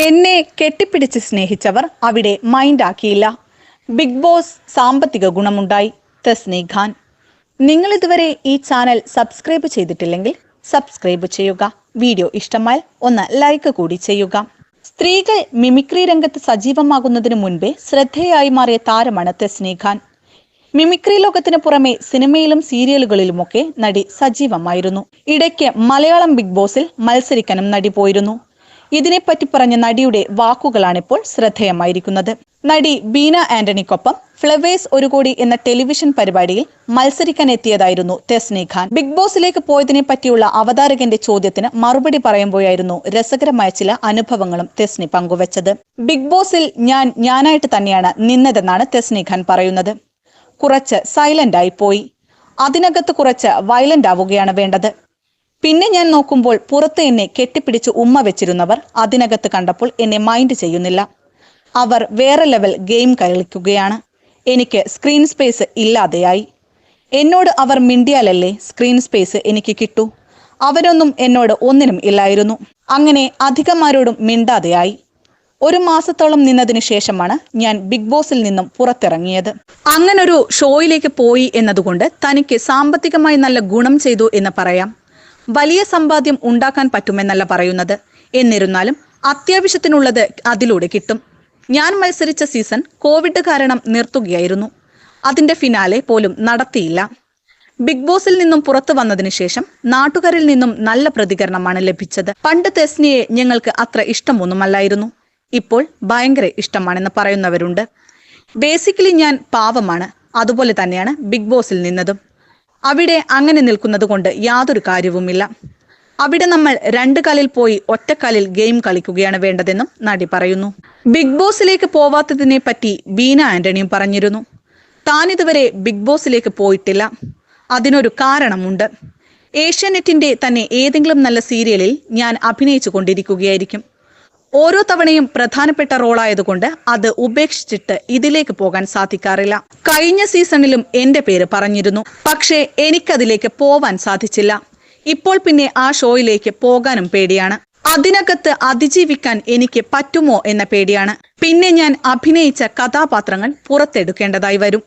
എന്നെ കെട്ടിപ്പിടിച്ച് സ്നേഹിച്ചവർ അവിടെ മൈൻഡാക്കിയില്ല. ബിഗ് ബോസ് സാമ്പത്തിക ഗുണമുണ്ടായി. തസ്നി ഖാൻ. നിങ്ങൾ ഇതുവരെ ഈ ചാനൽ സബ്സ്ക്രൈബ് ചെയ്തിട്ടില്ലെങ്കിൽ സബ്സ്ക്രൈബ് ചെയ്യുക. വീഡിയോ ഇഷ്ടമായാൽ ഒന്ന് ലൈക്ക് കൂടി ചെയ്യുക. സ്ത്രീകൾ മിമിക്രി രംഗത്ത് സജീവമാകുന്നതിന് മുൻപേ ശ്രദ്ധേയായി മാറിയ താരമാണ് തസ്നി ഖാൻ. മിമിക്രി ലോകത്തിന് പുറമെ സിനിമയിലും സീരിയലുകളിലുമൊക്കെ നടി സജീവമായിരുന്നു. ഇടയ്ക്ക് മലയാളം ബിഗ് ബോസിൽ മത്സരിക്കാനും നടി പോയിരുന്നു. ഇതിനെപ്പറ്റി പറഞ്ഞ നടിയുടെ വാക്കുകളാണിപ്പോൾ ശ്രദ്ധേയമായിരിക്കുന്നത്. നടി ബീന ആന്റണിക്കൊപ്പം ഫ്ലവേഴ്സ് 1 കോടി എന്ന ടെലിവിഷൻ പരിപാടിയിൽ മത്സരിക്കാൻ എത്തിയതായിരുന്നു തസ്നി ഖാൻ. ബിഗ് ബോസിലേക്ക് പോയതിനെ പറ്റിയുള്ള അവതാരകന്റെ ചോദ്യത്തിന് മറുപടി പറയുമ്പോഴായിരുന്നു രസകരമായ ചില അനുഭവങ്ങളും തസ്നി പങ്കുവച്ചത്. ബിഗ് ബോസിൽ ഞാനായിട്ട് തന്നെയാണ് നിന്നതെന്നാണ് തസ്നി ഖാൻ പറയുന്നത്. കുറച്ച് സൈലന്റ് ആയി പോയി. അതിനകത്ത് കുറച്ച് വയലന്റ് ആവുകയാണ് വേണ്ടത്. പിന്നെ ഞാൻ നോക്കുമ്പോൾ പുറത്ത് എന്നെ കെട്ടിപ്പിടിച്ച് ഉമ്മ വെച്ചിരുന്നവർ അതിനകത്ത് കണ്ടപ്പോൾ എന്നെ മൈൻഡ് ചെയ്യുന്നില്ല. അവർ വേറെ ലെവൽ ഗെയിം കളിക്കുകയാണ്. എനിക്ക് സ്ക്രീൻ സ്പേസ് ഇല്ലാതെയായി. എന്നോട് അവർ മിണ്ടിയാലല്ലേ സ്ക്രീൻ സ്പേസ് എനിക്ക് കിട്ടൂ. അവരൊന്നും എന്നോട് ഒന്നിനും ഇല്ലായിരുന്നു. അങ്ങനെ അധികമാരോടും മിണ്ടാതെയായി. 1 മാസത്തോളം നിന്നതിന് ശേഷമാണ് ഞാൻ ബിഗ് ബോസിൽ നിന്നും പുറത്തിറങ്ങിയത്. അങ്ങനൊരു ഷോയിലേക്ക് പോയി എന്നതുകൊണ്ട് തനിക്ക് സാമ്പത്തികമായി നല്ല ഗുണം ചെയ്തു എന്ന് പറയാം. വലിയ സമ്പാദ്യം ഉണ്ടാക്കാൻ പറ്റുമെന്നല്ല പറയുന്നത്. എന്നിരുന്നാലും അത്യാവശ്യത്തിനുള്ളത് അതിലൂടെ കിട്ടും. ഞാൻ മത്സരിച്ച സീസൺ കോവിഡ് കാരണം നിർത്തുകയായിരുന്നു. അതിന്റെ ഫിനാലെ പോലും നടത്തിയില്ല. ബിഗ് ബോസിൽ നിന്നും പുറത്തു വന്നതിന് ശേഷം നാട്ടുകാരിൽ നിന്നും നല്ല പ്രതികരണമാണ് ലഭിച്ചത്. പണ്ട് തസ്നിയെ ഞങ്ങൾക്ക് അത്ര ഇഷ്ടമൊന്നുമല്ലായിരുന്നു. ഇപ്പോൾ ഭയങ്കര ഇഷ്ടമാണെന്ന് പറയുന്നവരുണ്ട്. ബേസിക്കലി ഞാൻ പാവമാണ്. അതുപോലെ തന്നെയാണ് ബിഗ് ബോസിൽ നിന്നതും. അവിടെ അങ്ങനെ നിൽക്കുന്നത് കൊണ്ട് യാതൊരു കാര്യവുമില്ല. അവിടെ നമ്മൾ 2 കാലിൽ പോയി ഒറ്റക്കാലിൽ ഗെയിം കളിക്കുകയാണ് വേണ്ടതെന്നും നടി പറയുന്നു. ബിഗ് ബോസിലേക്ക് പോവാത്തതിനെ പറ്റി ബീന ആന്റണിയും പറഞ്ഞിരുന്നു. താൻ ഇതുവരെ ബിഗ് ബോസിലേക്ക് പോയിട്ടില്ല. അതിനൊരു കാരണമുണ്ട്. ഏഷ്യാനെറ്റിന്റെ തന്നെ ഏതെങ്കിലും നല്ല സീരിയലിൽ ഞാൻ അഭിനയിച്ചു കൊണ്ടിരിക്കുകയായിരിക്കും. ഓരോ തവണയും പ്രധാനപ്പെട്ട റോളായതുകൊണ്ട് അത് ഉപേക്ഷിച്ചിട്ട് ഇതിലേക്ക് പോകാൻ സാധിക്കാറില്ല. കഴിഞ്ഞ സീസണിലും എന്റെ പേര് പറഞ്ഞിരുന്നു. പക്ഷേ എനിക്കതിലേക്ക് പോവാൻ സാധിച്ചില്ല. ഇപ്പോൾ പിന്നെ ആ ഷോയിലേക്ക് പോകാനും പേടിയാണ്. അതിനകത്ത് അതിജീവിക്കാൻ എനിക്ക് പറ്റുമോ എന്ന പേടിയാണ്. പിന്നെ ഞാൻ അഭിനയിച്ച കഥാപാത്രങ്ങൾ പുറത്തെടുക്കേണ്ടതായി വരും.